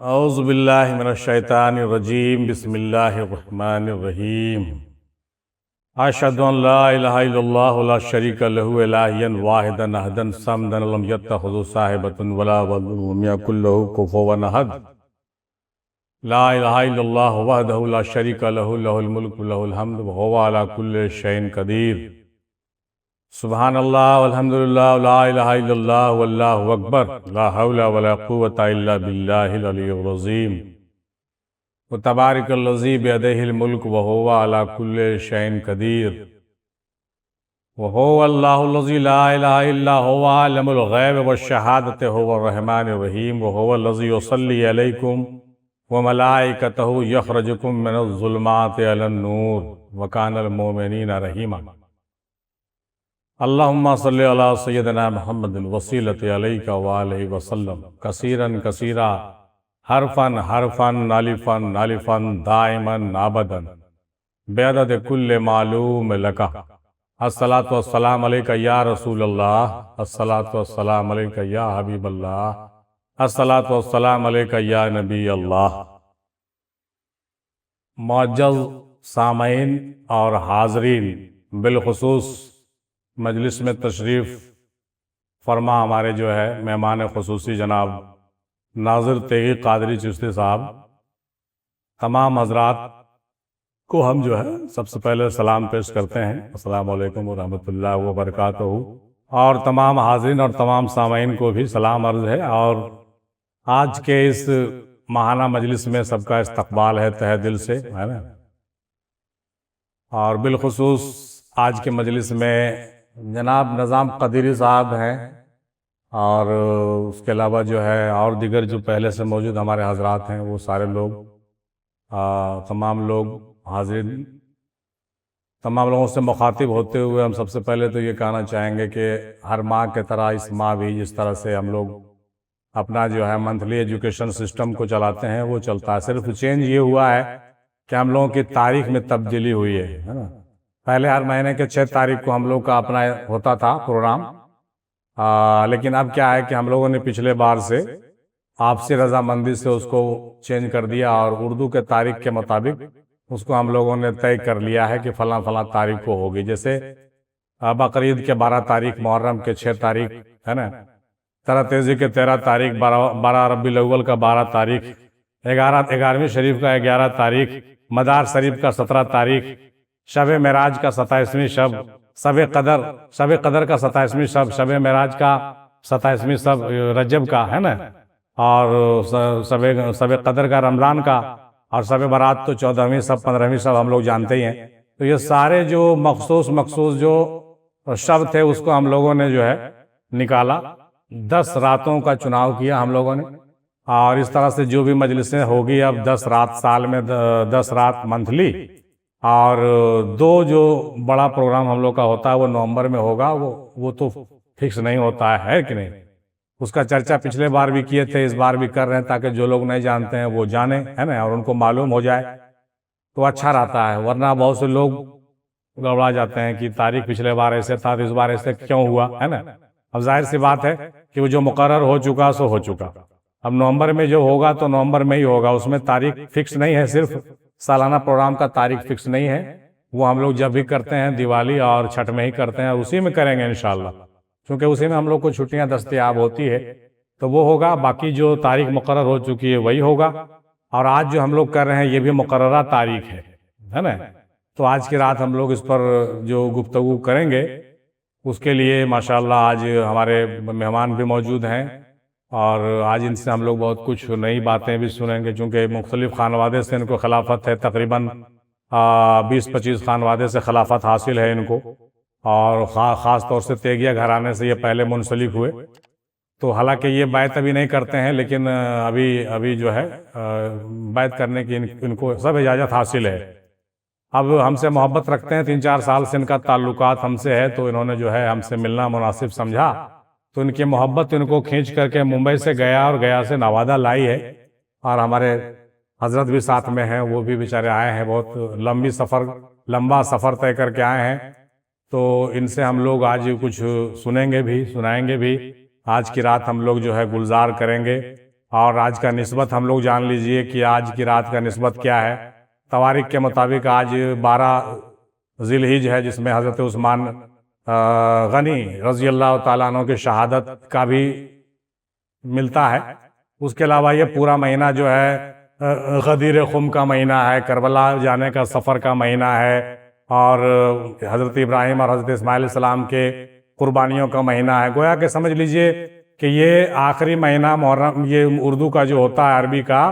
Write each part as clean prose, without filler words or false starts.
औज़ुबिल्लाहि मिनश्शैतानिर्रजीम बिस्मिल्लाहिर्रहमानिर्रहीम। अशहदु अन ला इलाहा इल्लल्लाहु ला शरीका लहु इलाहियन वाहिदन अहदन समदन लम यत्तखिज़ साहिबतन वला वलदन वलम यकुल लहु कुफुवन अहद। ला इलाहा इल्लल्लाहु वहदहु ला शरीका लहु लहुल मुल्कु लहुल हम्दु व हुवा अला कुल्लि शैइन क़दीर। सुब्हानल्लाह वल्हम्दुलिल्लाह ला इलाहा इल्लल्लाह वल्लाहु अकबर ला हौला वला कुव्वता इल्ला बिल्लाहिल अलिय्यिल अज़ीम। व तबारकल्लज़ी बियदिहिल मुल्क व हुवा अला कुल्लि शैइन क़दीर। व हुवल्लाहुल्लज़ी ला इलाहा इल्ला हुवा आलिमुल ग़ैब वश्शहादति हुवर रहमानिर रहीम। व हुवल्लज़ी युसल्ली अलैकुम व मलाइकतहु यख़्रजुकुम मिनज़्ज़ुलुमाति इलन नूर व कानल मुमिनीना रहीमा। अल्लाहुम्मा सल्लि अला सय्यिदिना मुहम्मदिन वसीलति अलैका व अलैहि वसल्लम कसीरन कसीरा हरफन हरफन नालिफन नालिफन दाइमन आबदन बेअदद कुल्ले मालूम लका। अस्सलातु वस्सलाम अलैका या रसूलल्लाह, अस्सलातु वस्सलाम अलैका या हबीबल्लाह, अस्सलातु वस्सलाम अलैका या नबी अल्लाह। मुअज़्ज़ज़ सामईन और हाज़रीन, बिलखुसूस मजलिस में तशरीफ़ फरमा हमारे जो है मेहमान ख़ुसूसी जनाब नाज़िर तेगी क़ादरी चिश्ती साहब, तमाम हज़रात को हम जो है सबसे पहले सलाम पेश करते हैं, अस्सलामु अलैकुम व रहमतुल्लाहि व बरकातहू। और तमाम हाज़रीन और तमाम सामईन को भी सलाम अर्ज़ है। और आज के इस महाना मजलिस में सबका इस्तक़बाल है तहे दिल से, है ना। और बिलखुसूस आज के मजलिस में जनाब निज़ाम क़दीरी साहब हैं और उसके अलावा जो है और दिगर जो पहले से मौजूद हमारे हज़रात हैं वो सारे लोग, तमाम लोग हाज़िर, तमाम लोगों से मुखातिब होते हुए हम सबसे पहले तो ये कहना चाहेंगे कि हर माह के तरह इस माह भी जिस तरह से हम लोग अपना जो है मंथली एजुकेशन सिस्टम को चलाते हैं वो चलता है। सिर्फ चेंज ये हुआ है कि हम लोगों की तारीख में तब्दीली हुई है ना। पहले हर महीने के 6 तारीख को हम लोग का अपना होता था प्रोग्राम, लेकिन अब क्या है कि हम लोगों ने पिछले बार से आपसी रजामंदी से उसको चेंज कर दिया और उर्दू के तारीख के मुताबिक उसको हम लोगों ने तय कर लिया है कि फलां फलां तारीख को होगी। जैसे बकरीद के 12 तारीख, मुहर्रम के 6 तारीख, है ना, तरह तेज़ी के 13 तारीख, 12 रबीउल अव्वल का 12 तारीख, 11वीं शरीफ का 11 तारीख, मदार शरीफ का 17 तारीख, शब मेराज का 27वीं शब, शब कदर का 27वीं शब, शब मेराज का 27वीं शब रजब का, है ना, और शब कदर का रमज़ान का, और शब बारात तो 14वीं शब, 15वीं शब हम लोग जानते ही हैं। तो ये सारे जो मखसूस जो शब थे उसको हम लोगों ने जो है निकाला। 10 रातों का चुनाव किया हम लोगों ने और इस तरह से जो भी मजलिसें होगी अब 10 रात साल में, 10 रात मंथली, और 2 जो बड़ा प्रोग्राम हम लोग का होता है वो नवंबर में होगा। वो तो फिक्स नहीं होता है कि नहीं। उसका चर्चा पिछले बार भी किए थे, इस बार भी कर रहे हैं ताकि जो लोग नहीं जानते हैं वो जाने, है ना, और उनको मालूम हो जाए तो अच्छा रहता है। वरना बहुत से लोग गड़बड़ा जाते हैं कि तारीख पिछले बार ऐसे था तो इस बार ऐसे क्यों हुआ, है ना। अब जाहिर सी बात है कि वो जो मुकर्रर हो चुका सो हो चुका। अब नवंबर में जो होगा तो नवंबर में ही होगा, उसमें तारीख फिक्स नहीं है। सिर्फ सालाना प्रोग्राम का तारीख फिक्स नहीं है, वो हम लोग जब भी करते हैं दिवाली और छठ में ही करते हैं, उसी में करेंगे इंशाल्लाह, क्योंकि उसी में हम लोग को छुट्टियां दस्तयाब होती है तो वो होगा। बाकी जो तारीख मुकर्रर हो चुकी है वही होगा। और आज जो हम लोग कर रहे हैं ये भी मुकर्ररा तारीख है ना। तो आज की रात हम लोग इस पर जो गुफ्तगू करेंगे उसके लिए माशाल्लाह आज हमारे मेहमान भी मौजूद हैं और आज इनसे हम लोग बहुत कुछ नई बातें भी सुनेंगे, चूँकि मुख्तलिफ खानवादे से इनको खिलाफत है। तकरीबन 20-25 खानवादे से खिलाफत हासिल है इनको, और ख़ास तौर से तेगिया घराने से ये पहले मुंसलिक हुए। तो हालांकि ये बैत अभी नहीं करते हैं, लेकिन अभी जो है बैत करने की इनको सब इजाज़त हासिल है। अब हमसे मोहब्बत रखते हैं, 3-4 साल से इनका ताल्लुकात हमसे है, तो इन्होंने जो है हमसे मिलना मुनासिब समझा, तो इनकी मोहब्बत इनको खींच करके मुंबई से गया और गया से नवादा लाई है। और हमारे हजरत भी साथ में हैं, वो भी बेचारे आए हैं, बहुत लंबा सफ़र तय करके आए हैं। तो इनसे हम लोग आज कुछ सुनेंगे भी, सुनाएंगे भी। आज की रात हम लोग जो है गुलजार करेंगे और आज का निस्बत हम लोग जान लीजिए कि आज की रात का निस्बत क्या है। तवारीख के मुताबिक आज 12 ज़िलहिज है, जिसमें हज़रत उस्मान गनी रज़ी अल्लाह ताला अन्हु की शहादत का भी मिलता है। उसके अलावा ये पूरा महीना जो है गदीर खुम का महीना है, करबला जाने का सफ़र का महीना है, और हज़रत इब्राहीम और हज़रत इस्माइल सलाम के कुर्बानियों का महीना है। गोया कि समझ लीजिए कि ये आखिरी महीना मुहर्रम, ये उर्दू का जो होता है अरबी का,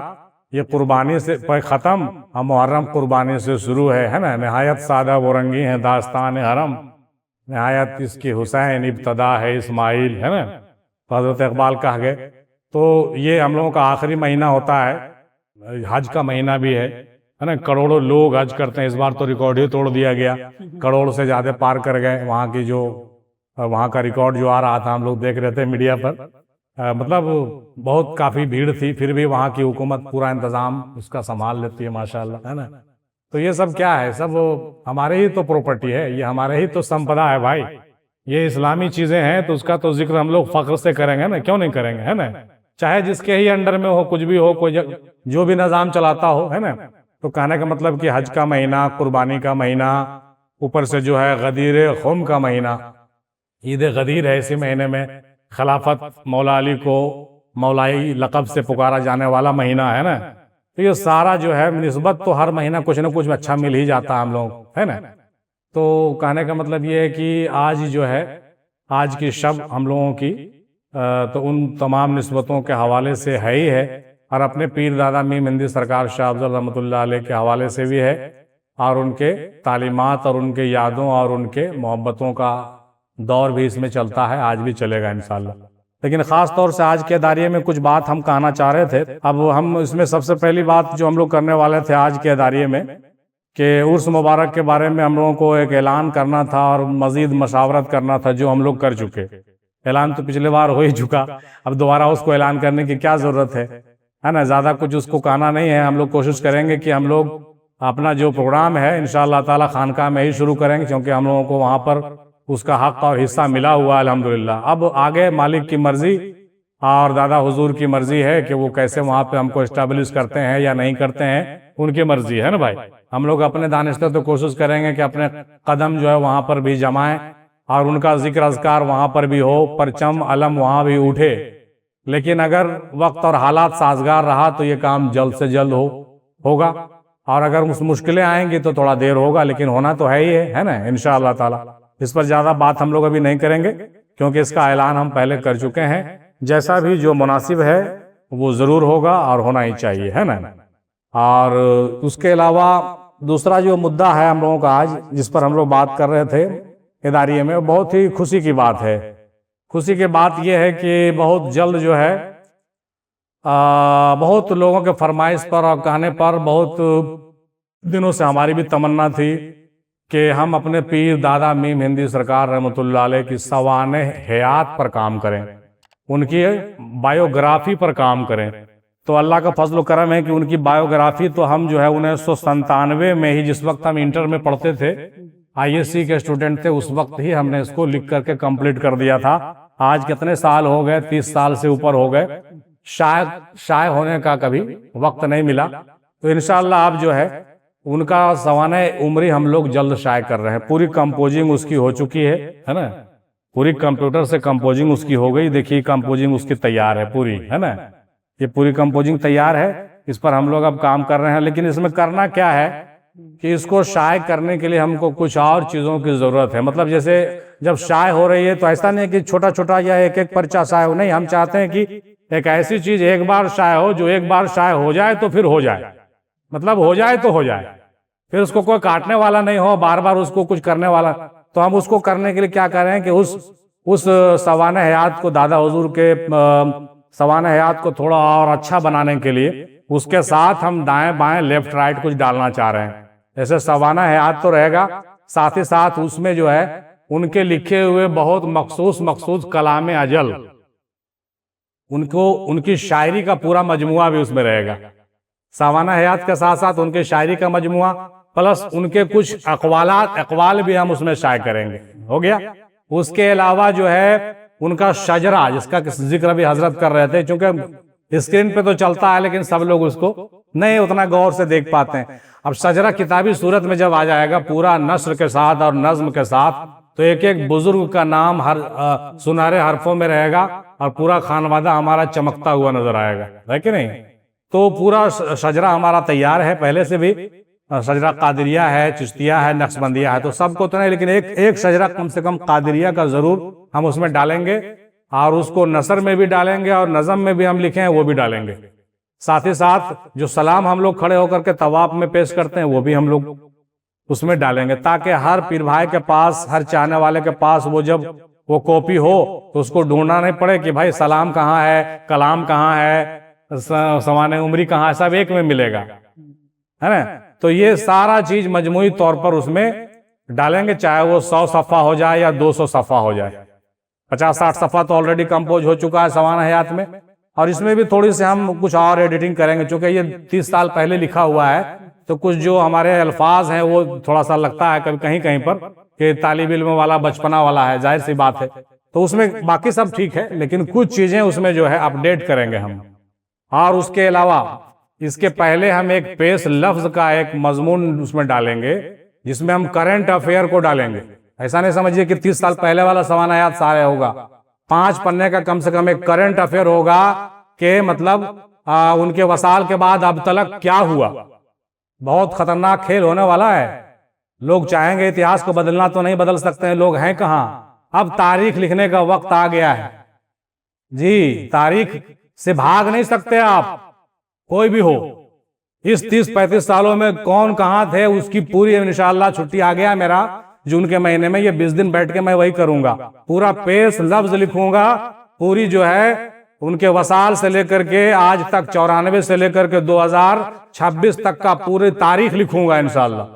ये कुर्बानी से ख़त्म और मुहर्रम कुर्बानी से शुरू है ना। नहायत सादा वरंगी है दास्तान हरम, नहायत इसकी हुसैन इब्तदा है इस्माइल, है ना, तो हज़रत इकबाल कह गए। तो ये हम लोगों का आखिरी महीना होता है, हज का महीना भी है ना। करोड़ों लोग हज करते हैं, इस बार तो रिकॉर्ड ही तोड़ दिया गया, करोड़ से ज़्यादा पार कर गए। वहाँ का रिकॉर्ड जो आ रहा था, हम लोग देख रहे थे मीडिया पर, मतलब बहुत काफ़ी भीड़ थी, फिर भी वहाँ की हुकूमत पूरा इंतज़ाम उसका संभाल लेती है माशाल्लाह, है ना। तो ये सब क्या है, सब हमारे ही तो प्रॉपर्टी है, ये हमारे ही तो संपदा है भाई, ये इस्लामी चीज़ें हैं, तो उसका तो जिक्र हम लोग फ़ख्र से करेंगे ना, क्यों नहीं करेंगे, है ना। चाहे जिसके ही अंडर में हो, कुछ भी हो, कोई जो भी निज़ाम चलाता हो, है ना। तो कहने का मतलब कि हज का महीना, कुर्बानी का महीना, ऊपर से जो है गदीर खुम का महीना, ईद गदीर है। इसी महीने में खिलाफत मौला अली को मौलाई लक़ब से पुकारा जाने वाला महीना है ना। तो ये सारा जो है निस्बत, तो हर महीना कुछ ना कुछ अच्छा मिल ही जाता है हम लोग, है ना। तो कहने का मतलब ये है कि आज जो है, आज की शब हम लोगों की तो उन तमाम निस्बतों के हवाले से है ही है, और अपने पीर दादा मीर हिंदी सरकार शाह अफजल रहमतुल्लाह अलैह के हवाले से भी है, और उनके तालीमात और उनके यादों और उनके मोहब्बतों का दौर भी इसमें चलता है, आज भी चलेगा इंशाल्लाह। लेकिन ख़ास तौर से आज के दायरे में कुछ बात हम कहना चाह रहे थे। अब हम इसमें सबसे पहली बात जो हम लोग करने वाले थे आज के दायरे में, कि उर्स मुबारक के बारे में हम लोगों को एक ऐलान करना था और मज़ीद मशावरत करना था, जो हम लोग कर चुके। ऐलान तो पिछले बार हो ही चुका, अब दोबारा उसको ऐलान करने की क्या ज़रूरत है ना। ज़्यादा कुछ उसको कहना नहीं है। हम लोग कोशिश करेंगे कि हम लोग अपना जो प्रोग्राम है इंशाअल्लाह ताला खानकाह में ही शुरू करेंगे, क्योंकि हम लोगों को वहाँ पर उसका हक़ और हिस्सा मिला हुआ है अल्हम्दुलिल्लाह। अब आगे मालिक की मर्ज़ी और दादा हुजूर की मर्ज़ी है कि वो कैसे वहाँ पे हमको इस्टेब्लिश करते हैं या नहीं करते हैं, उनकी मर्ज़ी है ना भाई। हम लोग अपने दानिस्ते तो कोशिश करेंगे कि अपने कदम जो है वहाँ पर भी जमाएं, और उनका जिक्र अज़कार वहाँ पर भी हो, परचम अलम वहाँ भी उठे। लेकिन अगर वक्त और हालात साजगार रहा तो ये काम जल्द से जल्द होगा, और अगर मुश्किलें आएंगी तो थोड़ा देर होगा, लेकिन होना तो है ही है ना इंशाअल्लाह ताला। इस पर ज़्यादा बात हम लोग अभी नहीं करेंगे, क्योंकि इसका ऐलान हम पहले कर चुके हैं। जैसा भी जो मुनासिब है वो ज़रूर होगा और होना ही चाहिए, है ना। और उसके अलावा दूसरा जो मुद्दा है हम लोगों का आज, जिस पर हम लोग बात कर रहे थे इदारिये में, बहुत ही खुशी की बात है। खुशी की बात यह है कि बहुत जल्द जो है बहुत लोगों के फरमाइश पर और कहने पर, बहुत दिनों से हमारी भी तमन्ना थी कि हम अपने पीर दादा मीम हिंदी सरकार रहमतुल्लाह अलैह की सवाने हयात पर काम करें, उनकी बायोग्राफी पर काम करें। तो अल्लाह का फजल करम है कि उनकी बायोग्राफी तो हम जो है 1997 में ही, जिस वक्त हम इंटर में पढ़ते थे, ISC के स्टूडेंट थे, उस वक्त ही हमने इसको लिख करके कंप्लीट कर दिया था। आज कितने साल हो गए, 30 साल से ऊपर हो गए, शायद होने का कभी वक्त नहीं मिला। तो इंशाअल्लाह अब जो है उनका सवाने उम्री हम लोग जल्द शाये कर रहे हैं। पूरी कंपोजिंग उसकी हो चुकी है ना, पूरी कंप्यूटर से कंपोजिंग उसकी हो गई। देखिए कंपोजिंग उसकी तैयार है पूरी, है ना, ये पूरी कंपोजिंग तैयार है। इस पर हम लोग अब काम कर रहे हैं। लेकिन इसमें करना क्या है कि इसको शाये करने के लिए हमको कुछ और चीज़ों की ज़रूरत है। मतलब जैसे जब शाये हो रही है तो ऐसा नहीं है कि छोटा छोटा या एक एक पर्चा शाये हो, नहीं, हम चाहते हैं कि एक ऐसी चीज़ एक बार शाये हो, जो एक बार शाये हो जाए तो फिर हो जाए, मतलब हो जाए तो हो जाए, फिर उसको कोई काटने वाला नहीं हो, बार बार उसको कुछ करने वाला। तो हम उसको करने के लिए क्या कर रहे हैं कि उस सवाने हयात को, दादा हुजूर के सवाने हयात को थोड़ा और अच्छा बनाने के लिए उसके साथ हम दाएं बाएं लेफ्ट राइट कुछ डालना चाह रहे हैं। जैसे सवाना हयात तो रहेगा, साथ ही साथ उसमें जो है उनके लिखे हुए बहुत मखसूस कलाम अजल, उनकी शायरी का पूरा मजमुआ भी उसमें रहेगा। सवाना हयात के साथ साथ उनके शायरी का मजमुआ प्लस उनके कुछ अकवाल भी हम उसमें शाये करेंगे। हो गया। उसके अलावा जो है उनका शजरा, जिसका जिक्र भी हजरत कर रहे थे, क्योंकि स्क्रीन पे तो चलता है लेकिन सब लोग उसको नहीं उतना गौर से देख पाते हैं। अब शजरा किताबी सूरत में जब आ जाएगा पूरा नस्र के साथ और नज्म के साथ, तो एक एक बुजुर्ग का नाम हर सुनहरे हरफों में रहेगा और पूरा खानवादा हमारा चमकता हुआ नजर आएगा, है कि नहीं। तो पूरा शजरा हमारा तैयार है पहले से भी। शजरा कादिरिया है, चिश्तिया है, नक्शबंदिया है, तो सबको तो नहीं लेकिन एक शजरा कम से कम कादिरिया का जरूर हम उसमें डालेंगे, और उसको नसर में भी डालेंगे और नज़म में भी हम लिखे हैं वो भी डालेंगे। साथ ही साथ जो सलाम हम लोग खड़े होकर के तवाफ में पेश करते हैं वो भी हम लोग उसमें डालेंगे, ताकि हर पीर भाई के पास, हर चाहने वाले के पास वो जब वो कॉपी हो तो उसको ढूंढना नहीं पड़े कि भाई सलाम कहाँ है, कलाम कहाँ है, सवाने उमरी कहाँ है, सब एक में मिलेगा, है ना। तो ये सारा चीज मजमूई तौर पर उसमें डालेंगे, चाहे वो 100 सफ़ा हो जाए या 200 सफ़ा हो जाए। 50-60 सफ़ा तो ऑलरेडी कंपोज हो चुका है सवाना हयात में, और इसमें भी थोड़ी सी हम कुछ और एडिटिंग करेंगे, क्योंकि ये 30 साल पहले लिखा हुआ है, तो कुछ जो हमारे अल्फाज हैं वो थोड़ा सा लगता है कभी कहीं कहीं पर कि तालिब इल्म वाला बचपना वाला है, जाहिर सी बात है। तो उसमें बाकी सब ठीक है, लेकिन कुछ चीजें उसमें जो है अपडेट करेंगे हम। और उसके अलावा इसके पहले हम एक पेश लफ्ज का एक मजमून उसमें डालेंगे, जिसमें हम करंट अफेयर को डालेंगे। ऐसा नहीं समझिए कि 30 साल पहले वाला सवाना याद सारे होगा, 5 पन्ने का कम से कम एक करंट अफेयर होगा कि मतलब उनके वसाल के बाद अब तक क्या हुआ। बहुत खतरनाक खेल होने वाला है। लोग चाहेंगे इतिहास को बदलना तो नहीं बदल सकते हैं, लोग हैं कहाँ। अब तारीख लिखने का वक्त आ गया है जी, तारीख से भाग नहीं सकते आप, कोई भी हो। इस 30-35 सालों में कौन कहाँ थे उसकी पूरी इंशाअल्लाह छुट्टी आ गया मेरा, जून के महीने में ये 20 दिन बैठ के मैं वही करूंगा। पूरा पेश लफ्ज लिखूंगा, पूरी जो है उनके वसाल से लेकर के आज तक 94 से लेकर के 2026 तक का पूरी तारीख लिखूंगा इंशाअल्लाह,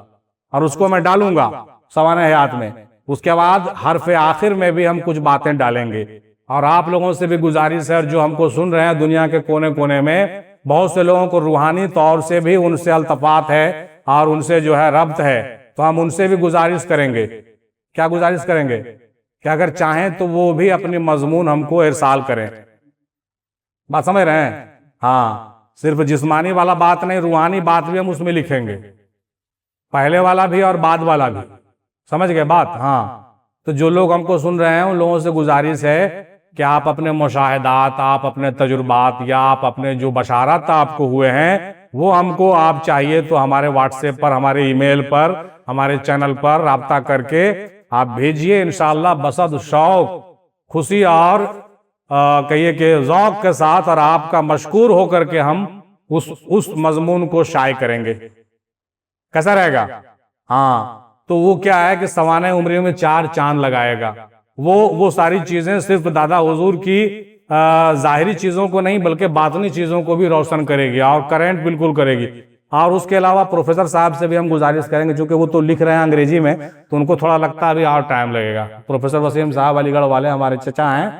और उसको मैं डालूंगा सवाने हयात में। उसके बाद हरफ आखिर में भी हम कुछ बातें डालेंगे। और आप लोगों से भी गुजारिश है, और जो हमको सुन रहे हैं दुनिया के कोने कोने में, बहुत से लोगों को रूहानी तौर से भी उनसे अल्तफात है और उनसे जो है रब्त है, तो हम उनसे भी गुजारिश करेंगे। क्या गुजारिश करेंगे कि अगर चाहें तो वो भी अपनी मजमून हमको इरसाल करें। बात समझ रहे हैं? हाँ, सिर्फ जिस्मानी वाला बात नहीं, रूहानी बात भी हम उसमें लिखेंगे, पहले वाला भी और बाद वाला भी। समझ गए बात? हाँ, तो जो लोग हमको सुन रहे हैं उन लोगों से गुजारिश है कि आप अपने मुशाहिदात, आप अपने तजुर्बात, या आप अपने जो बशारत आपको हुए हैं वो हमको आप चाहिए तो हमारे व्हाट्सएप पर, हमारे ईमेल पर, हमारे चैनल पर राब्ता करके आप भेजिए। इंशाअल्लाह बसद शौक, खुशी और कहिए कि ज़ौक़ के साथ और आपका मशकूर होकर के हम उस मजमून को शाये करेंगे। कैसा रहेगा? हाँ, तो वो क्या है कि सवाने उम्री में 4 चांद लगाएगा। वो सारी चीजें सिर्फ दादा हुजूर की जाहिरी चीजों को नहीं बल्कि बातनी चीजों को भी रोशन करेगी और करेंट बिल्कुल करेगी। और उसके अलावा प्रोफेसर साहब से भी हम गुजारिश करेंगे, चूंकि वो तो लिख रहे हैं अंग्रेजी में, तो उनको थोड़ा लगता है अभी और टाइम लगेगा। प्रोफेसर वसीम साहब अलीगढ़ वाले हमारे चचा हैं,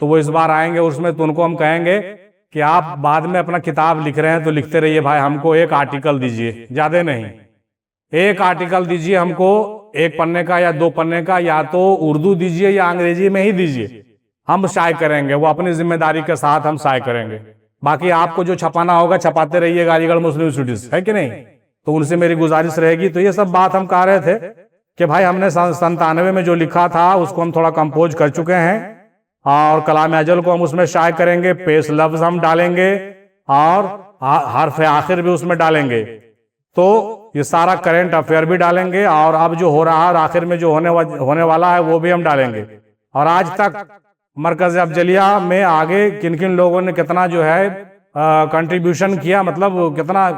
तो वो इस बार आएंगे उसमें, तो उनको हम कहेंगे कि आप बाद में अपना किताब लिख रहे हैं तो लिखते रहिए भाई, हमको एक आर्टिकल दीजिए, ज्यादा नहीं, एक आर्टिकल दीजिए हमको, 1 पन्ने का या 2 पन्ने का, या तो उर्दू दीजिए या अंग्रेजी में ही दीजिए, हम शाये करेंगे। वो अपनी जिम्मेदारी के साथ हम शाये करेंगे। बाकी आपको जो छपाना होगा छपाते रहिएगा, अलीगढ़ मुस्लिम यूनिवर्सिटी, है कि नहीं। तो उनसे मेरी गुजारिश रहेगी। तो ये सब बात हम कह रहे थे कि भाई हमने 97 में जो लिखा था उसको हम थोड़ा कंपोज कर चुके हैं, और कलाम अजल को हम उसमें शाये करेंगे, पेश लफ्ज हम डालेंगे और हरफ आखिर भी उसमें डालेंगे। तो ये सारा करंट अफेयर भी डालेंगे, और अब जो हो रहा है आखिर में जो होने वाला है वो भी हम डालेंगे। और आज तक मरकज अफजलिया में आगे किन किन लोगों ने कितना जो है कंट्रीब्यूशन किया, मतलब कितना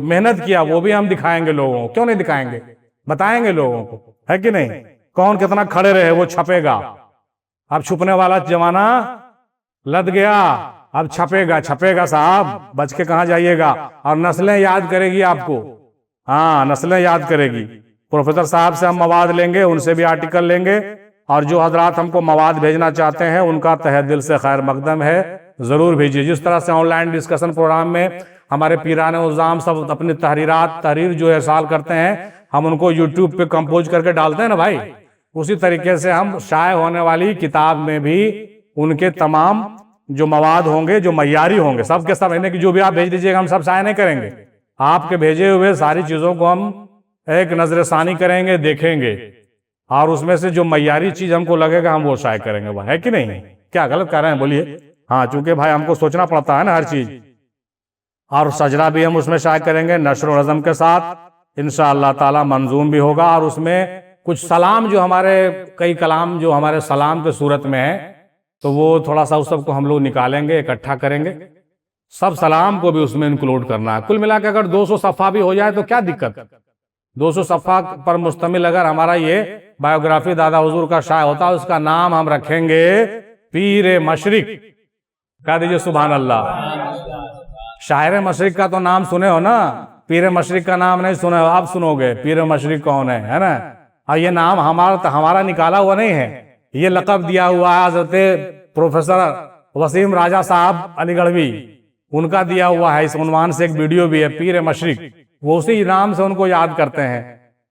मेहनत किया, वो भी हम दिखाएंगे लोगों को। क्यों नहीं दिखाएंगे, बताएंगे लोगों को, है कि नहीं। कौन कितना खड़े रहे वो छपेगा। अब छुपने वाला जमाना लद गया, अब छपेगा साहब, बच के कहाँ जाइएगा। और नस्लें याद करेगी आपको, हाँ नस्लें याद करेगी। प्रोफेसर साहब से हम मवाद लेंगे, उनसे भी आर्टिकल लेंगे, और जो हजरात हमको मवाद भेजना चाहते हैं उनका तहे दिल से खैर मकदम है, जरूर भेजिए। जिस तरह से ऑनलाइन डिस्कशन प्रोग्राम में हमारे पीरान उज़ाम सब अपनी तहरीर जो इरसाल करते हैं, हम उनको यूट्यूब पे कंपोज करके डालते हैं ना भाई, उसी तरीके से हम शाये होने वाली किताब में भी उनके तमाम जो मवाद होंगे, जो मय्यारी होंगे, सब के सब, यानी कि जो भी आप भेज दीजिएगा हम सब शाये नहीं करेंगे। आपके भेजे हुए सारी चीज़ों को हम एक नजरसानी करेंगे, देखेंगे, और उसमें से जो मय्यारी चीज़ हमको लगेगा हम वो शाये करेंगे। वो है कि नहीं? क्या गलत कर रहे हैं बोलिए? हाँ, चूंकि भाई हमको सोचना पड़ता है ना हर चीज़। और सजरा भी हम उसमें शाये करेंगे नशर व नज़म के साथ, इंशाअल्लाह ताला मंजूम भी होगा। और उसमें कुछ सलाम, जो हमारे कई कलाम जो हमारे सलाम के सूरत में है, तो वो थोड़ा सा उस सबको हम लोग निकालेंगे, इकट्ठा करेंगे, सब सलाम को भी उसमें इंक्लूड करना है। कुल मिला के अगर 200 सफ़ा भी हो जाए तो क्या दिक्कत? 200 सफ़ा पर मुश्तमिल अगर हमारा ये बायोग्राफी दादा हुजूर का शाये होता है, उसका नाम हम रखेंगे पीर मशरिक। कह दीजिए सुभान अल्लाह। शायर मशरिक का तो नाम सुने हो ना, पीर मशरिक का नाम नहीं सुने हो। आप सुनोगे पीर मशरिक कौन है ना? और ये नाम हमारा निकाला हुआ नहीं है, ये लक़ब दिया हुआ है हज़रत प्रोफेसर वसीम राजा साहब अलीगढ़वी, उनका दिया हुआ है। इस उन्वान से एक वीडियो भी है, पीर मशरिक, वो उसी नाम से उनको याद करते हैं।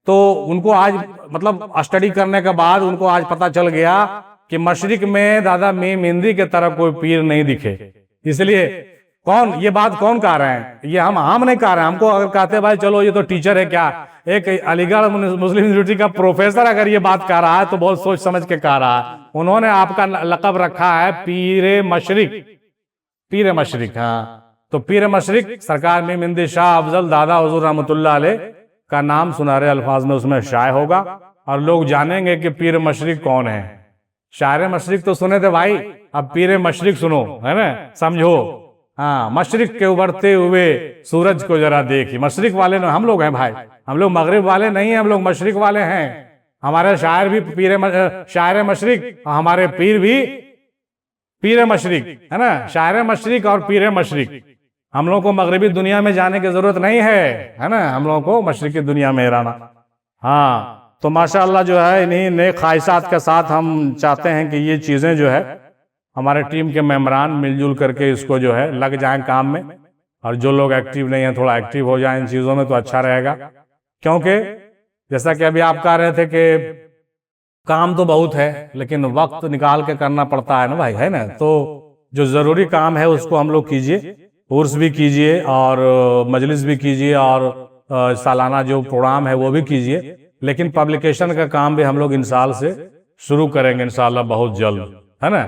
तो उनको आज मतलब स्टडी करने के बाद उनको आज पता चल गया कि मशरिक में दादा मीम हिंदी के तरह कोई पीर नहीं दिखे। इसलिए कौन ये बात कौन कह रहे हैं? ये हम नहीं कह रहे हैं। हमको अगर कहते भाई चलो ये तो टीचर है, क्या एक अलीगढ़ मुस्लिम यूनिवर्सिटी का प्रोफेसर अगर ये बात कह रहा है तो बहुत सोच समझ के कह रहा है। उन्होंने आपका लक़ब रखा है पीर मशरिक, पीर मशरिक। हाँ, तो पीर मशरिक सरकार में मिंदी शाह अफजल दादा हुजूर रहमतुल्लाह अलैह का नाम सुनहरे अल्फाज में उसमें शाये होगा, और लोग जानेंगे कि पीर मशरिक कौन है। शायर मशरिक तो सुने थे भाई, अब पीर मशरिक सुनो, है ना, समझो। हाँ, मशरिक के उभरते हुए सूरज को जरा देखिए। मशरिक वाले हम लोग हैं भाई, हम लोग मगरिब वाले नहीं हैं, हम लोग मशरिक वाले हैं। हमारे शायर भी शायर मशरिक, हमारे पीर भी पीर मशरिक, है ना। शायर मशरिक और पीर मशरिक। हम लोग को मगरिबी दुनिया में जाने की जरूरत नहीं है ना, हम लोगों को मशरिकी दुनिया में रहना। हाँ, तो माशाअल्लाह जो है इन्हीं नेक ख्वाहिशात के साथ हम चाहते हैं कि ये चीज़ें जो है हमारे टीम के मेंबरान मिलजुल करके इसको जो है लग जाएं काम में, और जो लोग एक्टिव नहीं हैं थोड़ा एक्टिव हो जाएं इन चीज़ों में, तो अच्छा रहेगा। क्योंकि जैसा कि अभी आप कह रहे थे कि काम तो बहुत है लेकिन वक्त निकाल के करना पड़ता है ना भाई, है ना। तो जो ज़रूरी काम है उसको हम लोग कीजिए, उर्स भी कीजिए और मजलिस भी कीजिए और सालाना जो प्रोग्राम है वो भी कीजिए, लेकिन पब्लिकेशन का काम भी हम लोग इन साल से शुरू करेंगे इंशाल्लाह बहुत जल्द, है ना।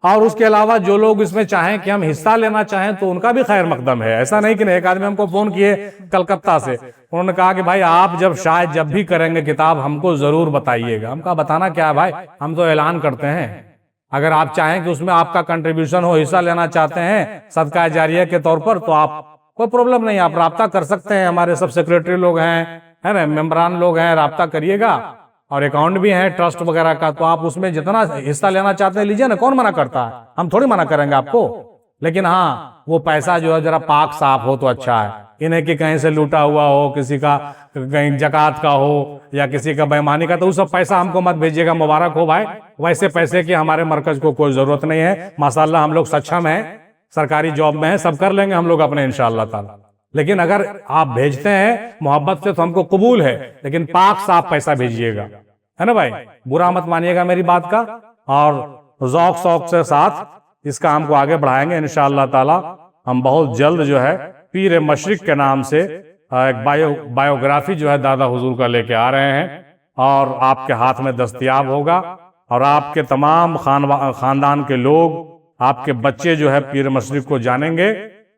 और उसके अलावा जो लोग इसमें चाहें कि हम हिस्सा लेना चाहें तो उनका भी खैर मकदम है। ऐसा नहीं कि नहीं, एक आदमी हमको फ़ोन किए कलकत्ता से, उन्होंने कहा कि भाई आप जब भी करेंगे किताब हमको ज़रूर बताइएगा। हम कहा बताना क्या है भाई, हम तो ऐलान करते हैं। अगर आप चाहें कि उसमें आपका कंट्रीब्यूशन हो, हिस्सा लेना चाहते हैं सदका जारिया के तौर पर, तो आप कोई प्रॉब्लम नहीं, आप राब्ता कर सकते हैं। हमारे सब सेक्रेटरी लोग हैं, है ना, मेम्बरान लोग हैं, राब्ता करिएगा। और अकाउंट भी है ट्रस्ट वगैरह का, तो आप उसमें जितना हिस्सा लेना चाहते हैं लीजिए ना, कौन मना करता है, हम थोड़ी मना करेंगे आपको। लेकिन हाँ, वो पैसा जो है जरा पाक साफ हो तो अच्छा है, इन्हें कि कहीं से लूटा हुआ हो, किसी का कहीं जकात का हो या किसी का बेईमानी का, तो वो सब पैसा हमको मत भेजिएगा। मुबारक हो भाई, वैसे पैसे की हमारे मरकज को कोई जरूरत नहीं है। माशाअल्लाह हम लोग सक्षम हैं, सरकारी जॉब में है, सब कर लेंगे हम लोग अपने इंशाअल्लाह ताला। लेकिन अगर आप भेजते हैं मोहब्बत से तो हमको कबूल है, लेकिन पाक साफ पैसा भेजिएगा, है ना भाई, बुरा मत मानिएगा मेरी बात का। और ज़ौक शौक से साथ इस काम को आगे बढ़ाएंगे इंशाअल्लाह ताला। हम बहुत जल्द जो है पीर मशरिक के नाम से एक बायोग्राफी जो है दादा हुजूर का लेके आ रहे हैं, और आपके हाथ में दस्तयाब होगा। और आपके तमाम खानदान के लोग, आपके बच्चे जो है पीर मशरिक को जानेंगे,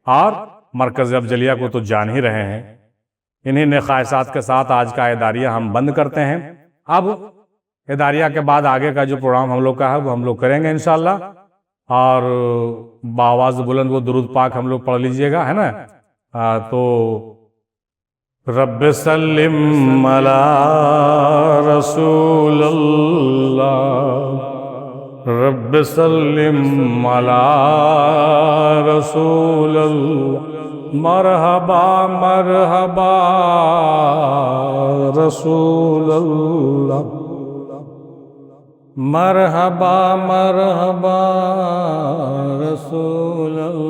और मरकज़ अफजलिया को तो जान ही रहे हैं। इन्हीं ने ख्वाहिशात के साथ आज का इदारिया हम बंद करते हैं। अब इदारिया के बाद आगे का जो प्रोग्राम हम लोग का है वो हम लोग करेंगे इंशाअल्लाह। और बावाज़ बुलंद वो दुरूद पाक हम लोग पढ़ लीजिएगा, है ना। तो रब्ब सल्लिम अला रसूलल्लाह, रब्ब सल्लिम अला रसूलल्लाह, मरहबा मरहबा रसूलल्लाह, मरहबा मरहबा रसूलल्लाह।